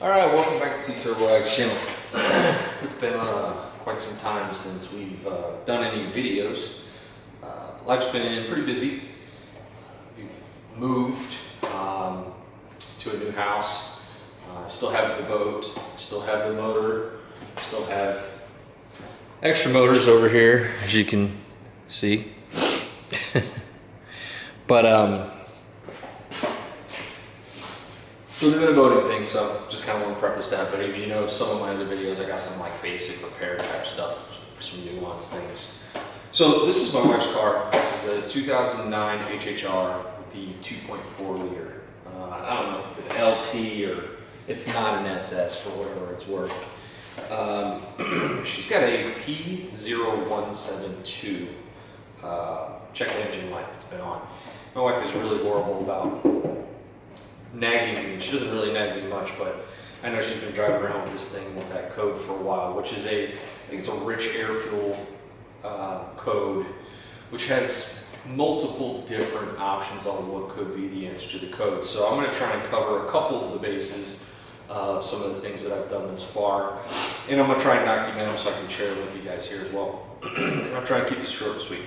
Alright, welcome back to the Cturboaddict channel. It's been quite some time since we've done any videos. Life's been pretty busy. We've moved to a new house. Still have the boat, still have the motor, still have extra motors over here, as you can see. But still doing a boating thing, so just kind of want to preface that. But if you know some of my other videos, I got some like basic repair type stuff, some nuanced things. So this is my wife's car. This is a 2009 HHR with the 2.4 liter. I don't know if it's an LT or it's not an SS for whatever it's worth. She's got a P0172 check engine light that's been on. My wife is really horrible about nagging me. She doesn't really nag me much, but I know she's been driving around with this thing with that code for a while, which is I think it's a rich air fuel code, which has multiple different options on what could be the answer to the code. So I'm going to try and cover a couple of the bases of some of the things that I've done this far, and I'm going to try and document them so I can share them with you guys here as well. I'll try and keep this short and sweet.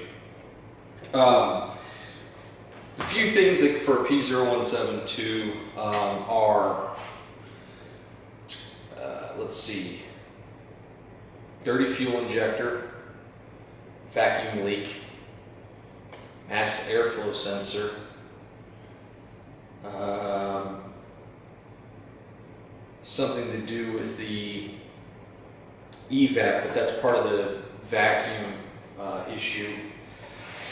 A few things that for a P0172 are, let's see, dirty fuel injector, vacuum leak, mass airflow sensor, something to do with the Evap, but that's part of the vacuum issue,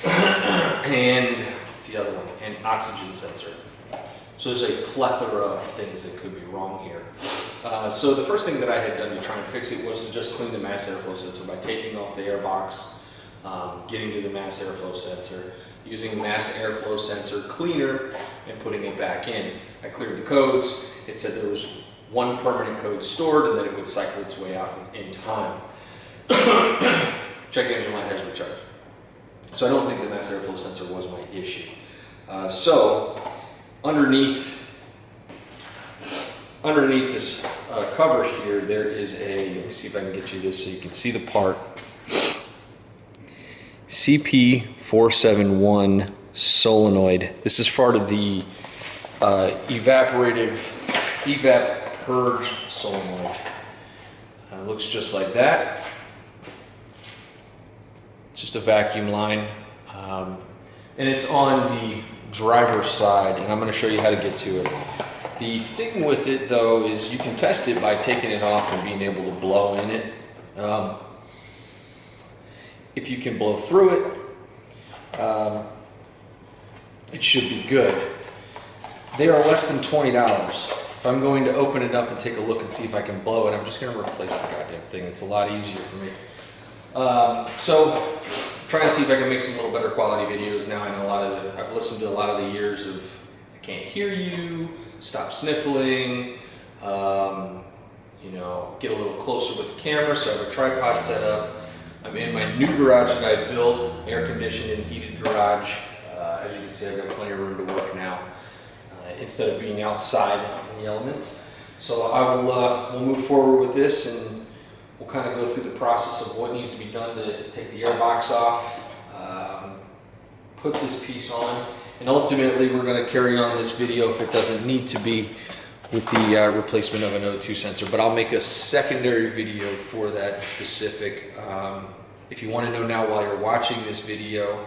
and what's the other one? And oxygen sensor. So there's a plethora of things that could be wrong here. So the first thing that I had done to try and fix it was to just clean the mass airflow sensor by taking off the air box, getting to the mass airflow sensor, using the mass airflow sensor cleaner and putting it back in. I cleared the codes. It said there was one permanent code stored and then it would cycle its way out in time. Check engine light has recharged. So I don't think the mass airflow sensor was my issue. So underneath this cover here, there is a, let me see if I can get you this so you can see the part. CP471 solenoid. This is part of the Evap Purge Solenoid. Looks just like that. It's just a vacuum line, and it's on the driver's side, and I'm going to show you how to get to it. The thing with it though is you can test it by taking it off and being able to blow in it. If you can blow through it, it should be good. They are less than $20. If I'm going to open it up and take a look and see if I can blow it, I'm just going to replace the goddamn thing. It's a lot easier for me. So try and see if I can make some little better quality videos. Now I know I've listened to a lot of the years of I can't hear you, stop sniffling, you know, get a little closer with the camera. So I have a tripod set up. I'm in my new garage that I built, air conditioned and heated garage. As you can see, I've got plenty of room to work now instead of being outside in the elements. So I will we'll move forward with this, and we'll kind of go through the process of what needs to be done to take the air box off, put this piece on, and ultimately we're going to carry on this video if it doesn't need to be with the replacement of an O2 sensor, but I'll make a secondary video for that specific. If you want to know now while you're watching this video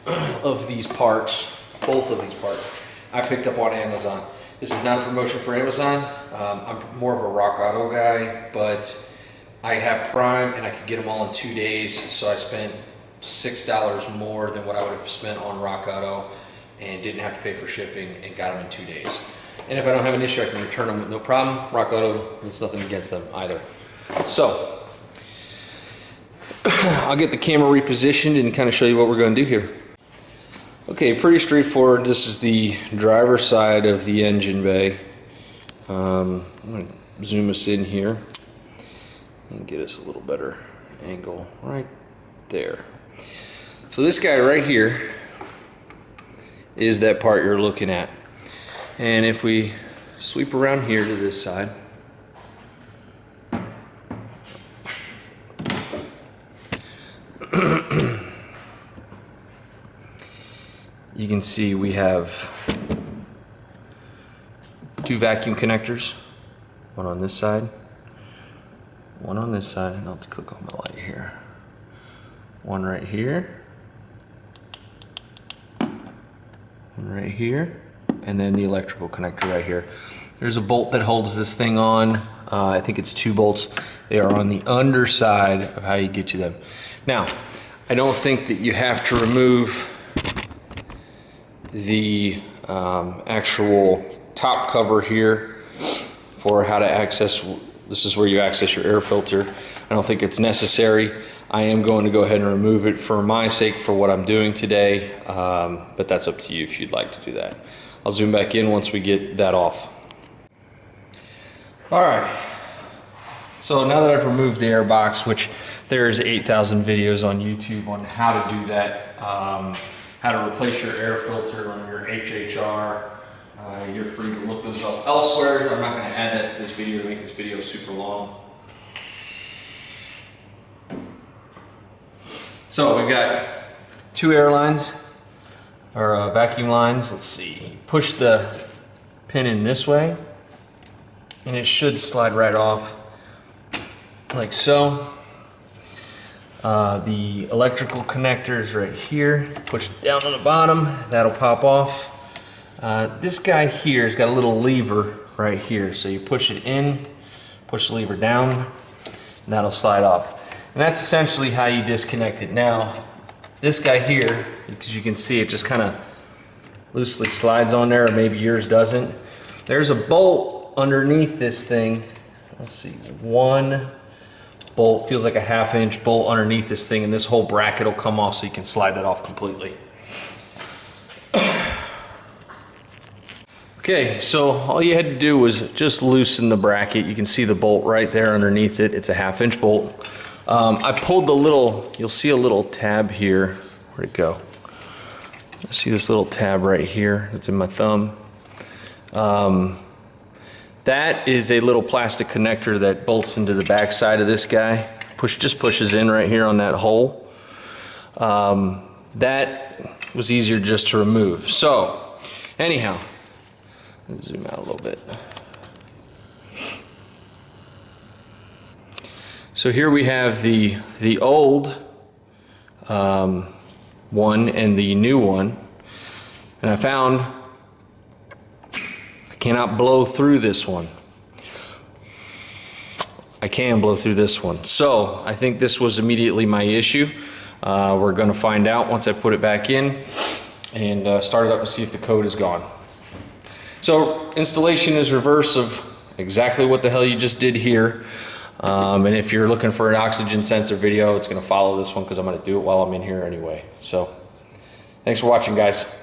of these parts, both of these parts, I picked up on Amazon. This is not a promotion for Amazon. I'm more of a Rock Auto guy, but I have Prime and I could get them all in 2 days, so I spent $6 more than what I would have spent on Rock Auto and didn't have to pay for shipping and got them in 2 days. And if I don't have an issue, I can return them with no problem. Rock Auto, there's nothing against them either. So I'll get the camera repositioned and kind of show you what we're going to do here. Okay, pretty straightforward. This is the driver's side of the engine bay. I'm going to zoom us in here and get us a little better angle right there. So this guy right here is that part you're looking at. And if we sweep around here to this side, you can see we have 2 vacuum connectors, one on this side, one on this side, and I'll have to click on my light here. One right here, one right here, and then the electrical connector right here. There's a bolt that holds this thing on. I think it's 2 bolts. They are on the underside of how you get to them. Now, I don't think that you have to remove the actual top cover here for how to access. This is where you access your air filter. I don't think it's necessary. I am going to go ahead and remove it for my sake for what I'm doing today, but that's up to you if you'd like to do that. I'll zoom back in once we get that off. All right, so now that I've removed the air box, which there's 8,000 videos on YouTube on how to do that, how to replace your air filter on your HHR, you're free to look those up elsewhere. I'm not going to add that to this video to make this video super long. So we've got 2 air lines, or vacuum lines. Let's see, push the pin in this way, and it should slide right off, like so. The electrical connectors right here, push down on the bottom, that'll pop off. This guy here has got a little lever right here, so you push it in, push the lever down, and that'll slide off. And that's essentially how you disconnect it. Now, this guy here, because you can see it just kind of loosely slides on there, or maybe yours doesn't. There's a bolt underneath this thing. Let's see, 1 bolt, feels like a 1/2 inch bolt underneath this thing, and this whole bracket will come off so you can slide that off completely. Okay, so all you had to do was just loosen the bracket. You can see the bolt right there underneath it. It's a 1/2 inch bolt. I pulled the little, you'll see a little tab here. Where'd it go? See this little tab right here that's in my thumb? That is a little plastic connector that bolts into the back side of this guy. Just pushes in right here on that hole. That was easier just to remove. So, anyhow, let's zoom out a little bit. So here we have the old one and the new one, and I found I cannot blow through this one. I can blow through this one. So I think this was immediately my issue. We're going to find out once I put it back in and start it up and see if the code is gone. So installation is reverse of exactly what the hell you just did here. And if you're looking for an oxygen sensor video, it's going to follow this one because I'm going to do it while I'm in here anyway. So thanks for watching, guys.